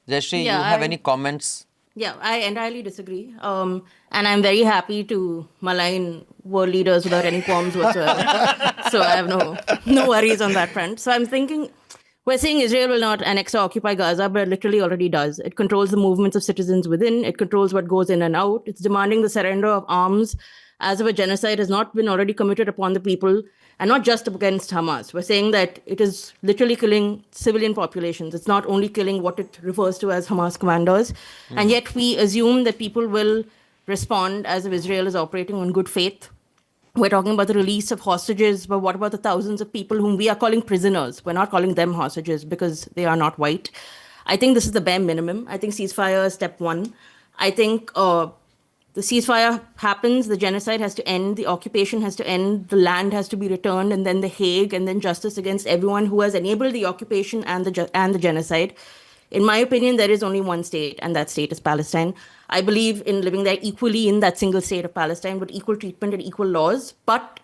Jayashree, Yeah, you have any comments? yeah, I entirely disagree. And I'm very happy to malign world leaders without any qualms whatsoever. So I have no worries on that front. So I'm thinking we're saying Israel will not annex or occupy Gaza, but it literally already does. It controls the movements of citizens within. It controls what goes in and out. It's demanding the surrender of arms as if a genocide has not been already committed upon the people, and not just against Hamas. We're saying that it is literally killing civilian populations. It's not only killing what it refers to as Hamas commanders. And yet we assume that people will respond as if Israel is operating on good faith. We're talking about the release of hostages, but what about the thousands of people whom we are calling prisoners? We're not calling them hostages because they are not white. I think this is the bare minimum. I think ceasefire is step one. I think the ceasefire happens, the genocide has to end, the occupation has to end, the land has to be returned, and then The Hague, and then justice against everyone who has enabled the occupation and the genocide. In my opinion, there is only one state, and that state is Palestine. I believe in living there equally in that single state of Palestine with equal treatment and equal laws. But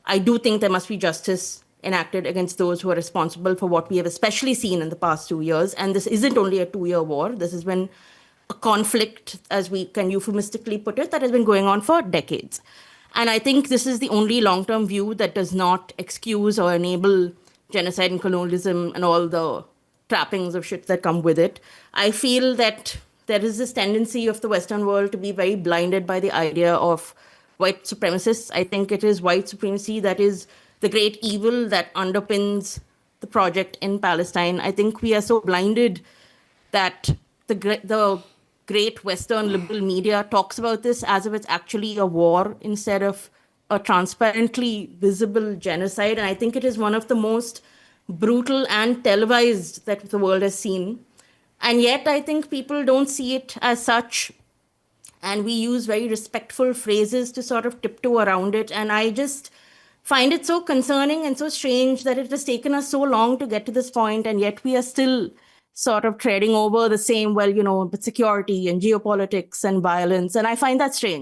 I do think there must be justice enacted against those who are responsible for what we have especially seen in the past 2 years. And this isn't only a 2 year war. This has been a conflict, as we can euphemistically put it, that has been going on for decades. And I think this is the only long term view that does not excuse or enable genocide and colonialism and all the trappings of shit that come with it. I feel that there is this tendency of the Western world to be very blinded by the idea of white supremacists. I think it is white supremacy that is the great evil that underpins the project in Palestine. I think we are so blinded that the great Western liberal media talks about this as if it's actually a war instead of a transparently visible genocide. And I think it is one of the most brutal and televised that the world has seen. And yet, I think people don't see it as such. And we use very respectful phrases to sort of tiptoe around it. And I just find it so concerning and so strange that it has taken us so long to get to this point, and yet we are still sort of treading over the same, but security and geopolitics and violence. And I find that strange.